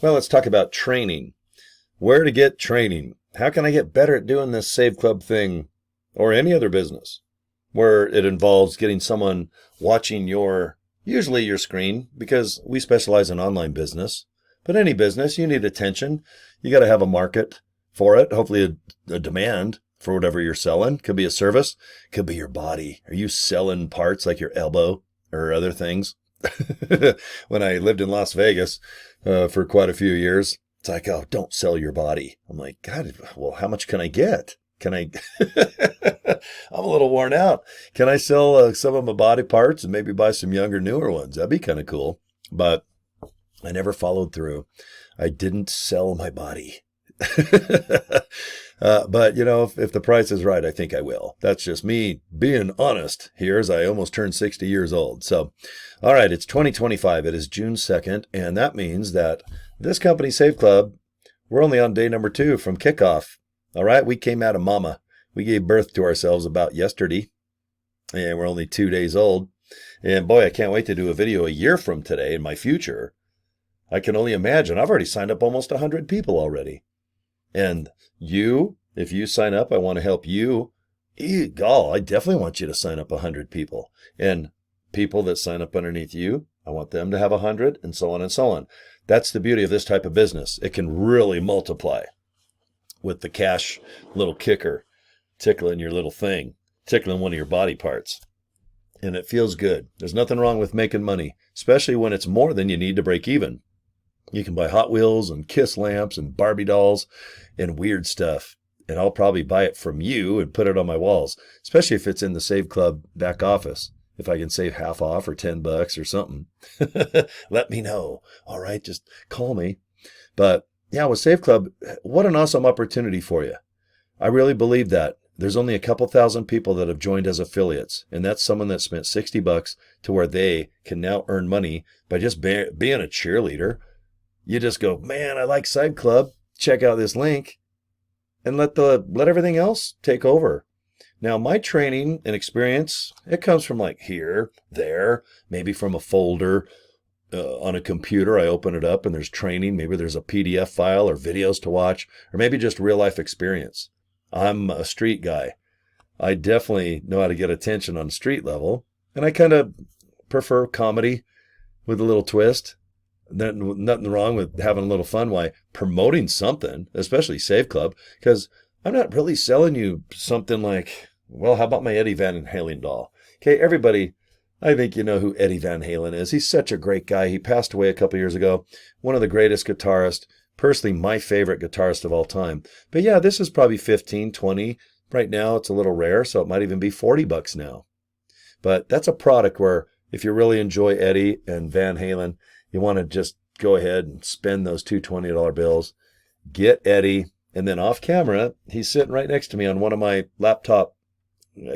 Well, let's talk about training. Where to get training? How can I get better at doing this Save Club thing or any other business where it involves getting someone watching usually your screen, because we specialize in online business. But any business, you need attention. You got to have a market for it, hopefully a demand for whatever you're selling. Could be a service, could be your body. Are you selling parts like your elbow or other things? When I lived in Las Vegas for quite a few years, it's like, oh, don't sell your body. I'm like, God, well, how much can I get? Can I? I'm a little worn out. Can I sell some of my body parts and maybe buy some younger, newer ones? That'd be kind of cool. But I never followed through. I didn't sell my body. But, if the price is right, I think I will. That's just me being honest here, as I almost turned 60 years old. So, all right, it's 2025. It is June 2nd, and that means that this company, Save Club, we're only on day number 2 from kickoff. All right, we came out of mama. We gave birth to ourselves about yesterday, and we're only 2 days old. And boy, I can't wait to do a video a year from today in my future. I can only imagine. I've already signed up almost 100 people already. And if you sign up, I want to help you. I definitely want you to sign up 100 people. And people that sign up underneath you, I want them to have 100, and so on and so on. That's the beauty of this type of business. It can really multiply with the cash little kicker tickling your little thing, tickling one of your body parts. And it feels good. There's nothing wrong with making money, especially when it's more than you need to break even. You can buy Hot Wheels and Kiss lamps and Barbie dolls and weird stuff. And I'll probably buy it from you and put it on my walls, especially if it's in the Save Club back office. If I can save half off or $10 or something, let me know. All right, just call me. But yeah, with Save Club, what an awesome opportunity for you. I really believe that. There's only a couple thousand people that have joined as affiliates, and that's someone that spent $60 to where they can now earn money by just being a cheerleader. You just go, man, I like Save Club. Check out this link, and let everything else take over. Now, my training and experience, it comes from like here, there, maybe from a folder on a computer. I open it up and there's training. Maybe there's a PDF file or videos to watch, or maybe just real life experience. I'm a street guy. I definitely know how to get attention on street level, and I kind of prefer comedy with a little twist. Nothing wrong with having a little fun while promoting something, especially Save Club, because I'm not really selling you something like, well, how about my Eddie Van Halen doll? Okay, everybody, I think you know who Eddie Van Halen is. He's such a great guy. He passed away a couple years ago. One of the greatest guitarists, personally my favorite guitarist of all time. But yeah, this is probably 15, 20. Right now it's a little rare, so it might even be $40 now. But that's a product where if you really enjoy Eddie and Van Halen, you want to just go ahead and spend those two $20 bills. Get Eddie. And then off camera, he's sitting right next to me on one of my laptop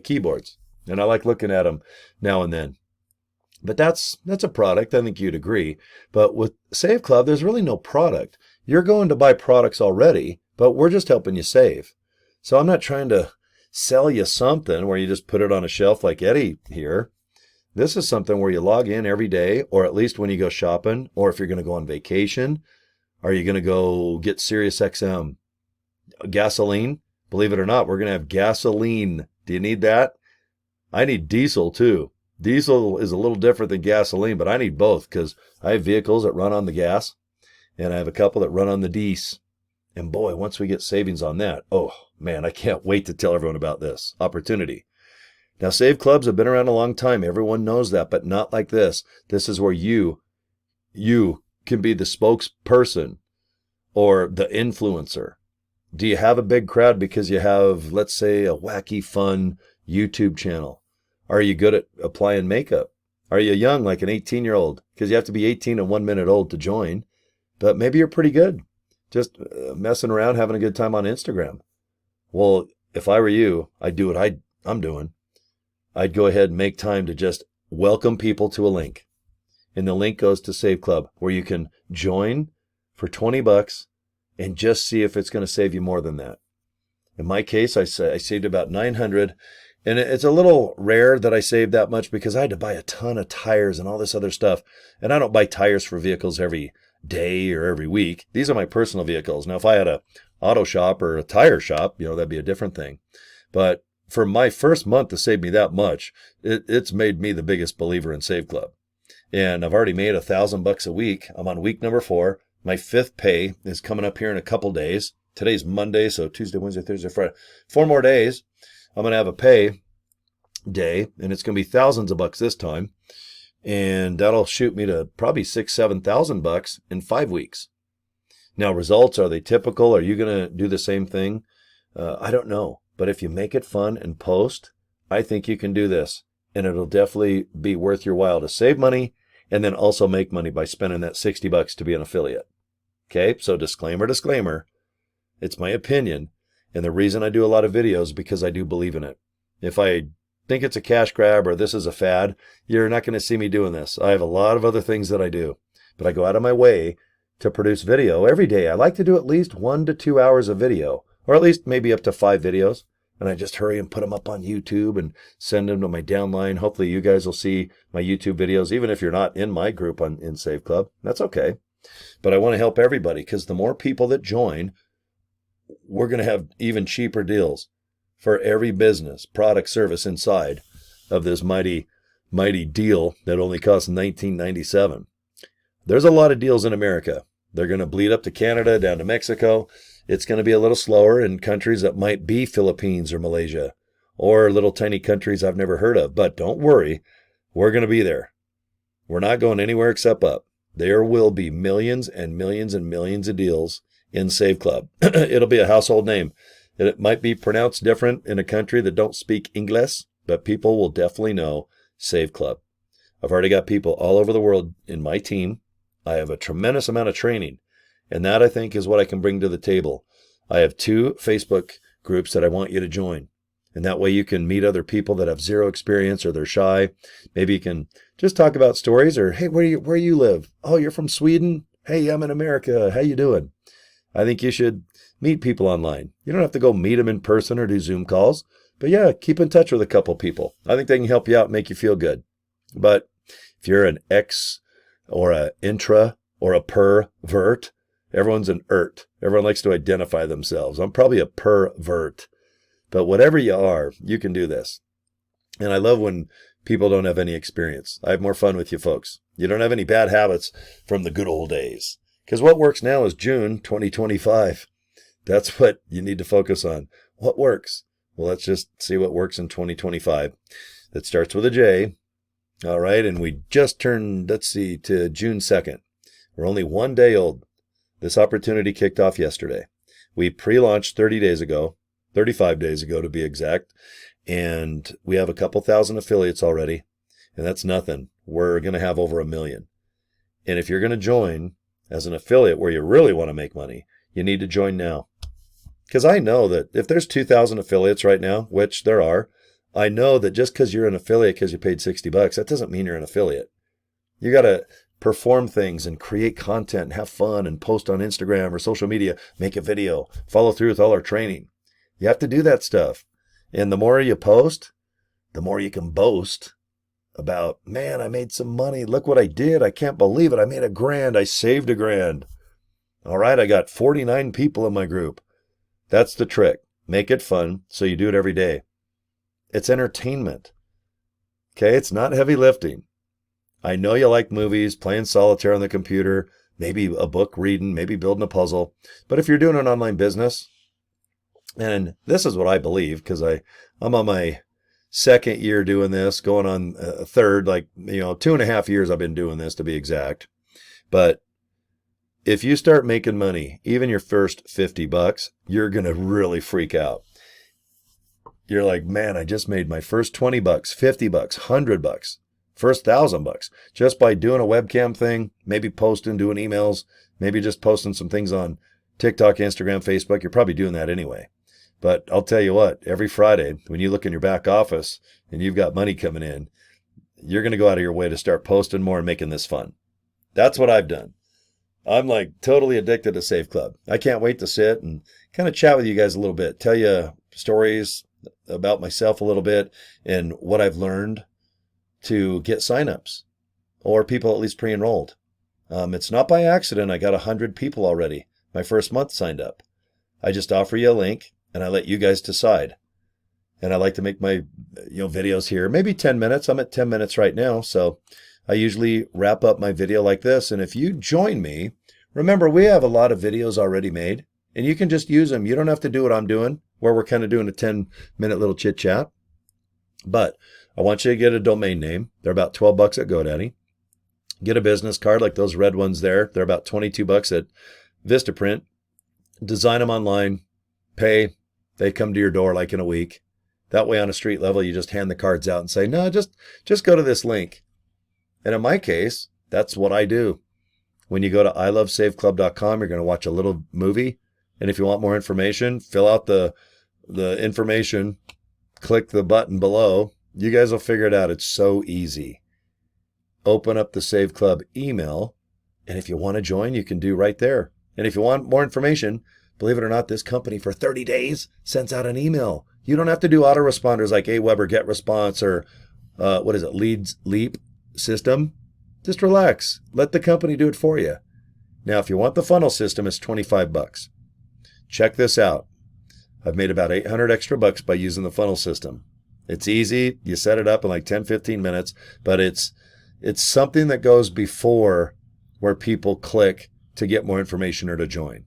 keyboards. And I like looking at him now and then. But that's a product. I think you'd agree. But with Save Club, there's really no product. You're going to buy products already, but we're just helping you save. So I'm not trying to sell you something where you just put it on a shelf like Eddie here. This is something where you log in every day, or at least when you go shopping, or if you're going to go on vacation. Are you going to go get Sirius XM? Gasoline? Believe it or not, we're going to have gasoline. Do you need that? I need diesel too. Diesel is a little different than gasoline, but I need both because I have vehicles that run on the gas and I have a couple that run on the diesel. And boy, once we get savings on that, oh man, I can't wait to tell everyone about this opportunity. Now, Save Clubs have been around a long time. Everyone knows that, but not like this. This is where you can be the spokesperson or the influencer. Do you have a big crowd because you have, let's say, a wacky, fun YouTube channel? Are you good at applying makeup? Are you young, like an 18-year-old? Because you have to be 18 and 1 minute old to join. But maybe you're pretty good, just messing around, having a good time on Instagram. Well, if I were you, I'd do what I'm doing. I'd go ahead and make time to just welcome people to a link. And the link goes to Save Club, where you can join for $20 and just see if it's going to save you more than that. In my case, I saved about $900, and it's a little rare that I saved that much because I had to buy a ton of tires and all this other stuff. And I don't buy tires for vehicles every day or every week. These are my personal vehicles. Now, if I had a auto shop or a tire shop, that'd be a different thing. But for my first month to save me that much, it's made me the biggest believer in Save Club. And I've already made $1,000 a week. I'm on week number 4. My 5th pay is coming up here in a couple days. Today's Monday, so Tuesday, Wednesday, Thursday, Friday. 4 more days. I'm going to have a pay day, and it's going to be thousands of bucks this time. And that'll shoot me to probably $6,000-7,000 in 5 weeks. Now, results, are they typical? Are you going to do the same thing? I don't know. But if you make it fun and post, I think you can do this. And it'll definitely be worth your while to save money and then also make money by spending that $60 to be an affiliate. Okay, so disclaimer. It's my opinion. And the reason I do a lot of videos is because I do believe in it. If I think it's a cash grab or this is a fad, you're not going to see me doing this. I have a lot of other things that I do. But I go out of my way to produce video every day. I like to do at least 1 to 2 hours of video, or at least maybe up to 5 videos. And I just hurry and put them up on YouTube and send them to my downline. Hopefully you guys will see my YouTube videos, even if you're not in my group in Save Club. That's okay. But I want to help everybody, because the more people that join, we're going to have even cheaper deals for every business, product, service inside of this mighty deal that only costs $19.97. There's a lot of deals in America. They're going to bleed up to Canada, down to Mexico. It's going to be a little slower in countries that might be Philippines or Malaysia or little tiny countries I've never heard of. But don't worry, we're going to be there. We're not going anywhere except up. There will be millions and millions and millions of deals in Save Club. It'll be a household name. It might be pronounced different in a country that don't speak English, but people will definitely know Save Club. I've already got people all over the world in my team. I have a tremendous amount of training. And that, I think, is what I can bring to the table. I have 2 Facebook groups that I want you to join. And that way you can meet other people that have zero experience or they're shy. Maybe you can just talk about stories, or, hey, where you live? Oh, you're from Sweden? Hey, I'm in America. How you doing? I think you should meet people online. You don't have to go meet them in person or do Zoom calls. But yeah, keep in touch with a couple people. I think they can help you out and make you feel good. But if you're an ex or an intra or a pervert, everyone's an ert. Everyone likes to identify themselves. I'm probably a pervert. But whatever you are, you can do this. And I love when people don't have any experience. I have more fun with you folks. You don't have any bad habits from the good old days. Because what works now is June 2025. That's what you need to focus on. What works? Well, let's just see what works in 2025. That starts with a J. All right, and we just turned, to June 2nd. We're only 1 day old. This opportunity kicked off yesterday. We pre-launched 30 days ago, 35 days ago to be exact, and we have a couple thousand affiliates already, and that's nothing. We're going to have over 1 million. And if you're going to join as an affiliate where you really want to make money, you need to join now. Because I know that if there's 2,000 affiliates right now, which there are, I know that just because you're an affiliate because you paid $60, that doesn't mean you're an affiliate. You got to perform things and create content and have fun and post on Instagram or social media, make a video, follow through with all our training. You have to do that stuff. And the more you post, the more you can boast about, man, I made some money. Look what I did. I can't believe it. I made $1,000. I saved $1,000. All right, I got 49 people in my group. That's the trick. Make it fun so you do it every day. It's entertainment. Okay, it's not heavy lifting. I know you like movies, playing solitaire on the computer, maybe a book reading, maybe building a puzzle. But if you're doing an online business, and this is what I believe, because I'm on my 2nd year doing this, going on a 3rd, 2.5 years I've been doing this to be exact. But if you start making money, even your first $50, you're going to really freak out. You're like, man, I just made my first $20, $50, $100, first $1,000 just by doing a webcam thing, maybe posting, doing emails, maybe just posting some things on TikTok, Instagram, Facebook. You're probably doing that anyway. But I'll tell you what, every Friday when you look in your back office and you've got money coming in, you're going to go out of your way to start posting more and making this fun. That's what I've done. I'm like totally addicted to Save Club. I can't wait to sit and kind of chat with you guys a little bit, tell you stories about myself a little bit and what I've learned to get signups or people at least pre-enrolled. It's not by accident I got 100 people already. My first month signed up. I just offer you a link and I let you guys decide. And I like to make my videos here, maybe 10 minutes. I'm at 10 minutes right now. So I usually wrap up my video like this. And if you join me, remember, we have a lot of videos already made and you can just use them. You don't have to do what I'm doing, where we're kind of doing a 10-minute little chit chat. But I want you to get a domain name. They're about $12 at GoDaddy. Get a business card like those red ones there. They're about $22 at Vistaprint. Design them online, pay. They come to your door like in a week. That way on a street level, you just hand the cards out and say, no, just go to this link. And in my case, that's what I do. When you go to ilovesaveclub.com, you're going to watch a little movie. And if you want more information, fill out the information, click the button below. You guys will figure it out. It's so easy. Open up the Save Club email. And if you want to join, you can do right there. And if you want more information, believe it or not, this company for 30 days sends out an email. You don't have to do autoresponders like Aweber GetResponse or Leap system. Just relax. Let the company do it for you. Now, if you want the funnel system, it's $25. Check this out. I've made about 800 extra bucks by using the funnel system. It's easy. You set it up in like 10, 15 minutes, but it's something that goes before where people click to get more information or to join.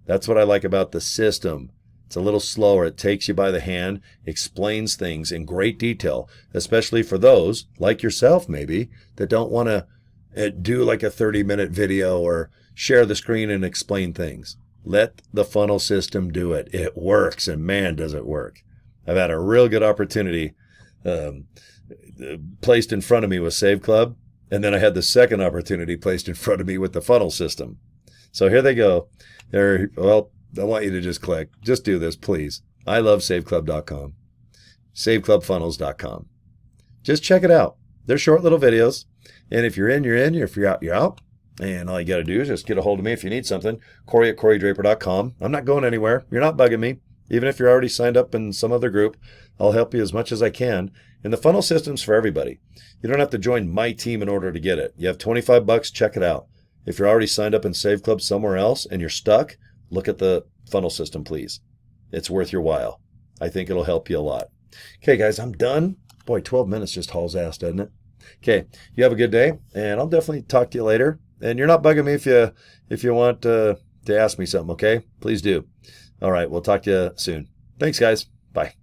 That's what I like about the system. It's a little slower. It takes you by the hand, explains things in great detail, especially for those like yourself maybe that don't want to do like a 30-minute video or share the screen and explain things. Let the funnel system do it. It works, and man, does it work. I've had a real good opportunity placed in front of me with Save Club, and then I had the second opportunity placed in front of me with the funnel system. So here they go. Well, I want you to just click. Just do this, please. ilovesaveclub.com. saveclubfunnels.com. Just check it out. They're short little videos. And if you're in, you're in. If you're out, you're out. And all you got to do is just get a hold of me if you need something. Cory at CoryDraper.com. I'm not going anywhere. You're not bugging me. Even if you're already signed up in some other group, I'll help you as much as I can. And the funnel system's for everybody. You don't have to join my team in order to get it. You have $25. Check it out. If you're already signed up in Save Club somewhere else and you're stuck, look at the funnel system, please. It's worth your while. I think it'll help you a lot. Okay, guys, I'm done. Boy, 12 minutes just hauls ass, doesn't it? Okay, you have a good day, and I'll definitely talk to you later. And you're not bugging me if you want to ask me something, okay? Please do. All right, we'll talk to you soon. Thanks, guys. Bye.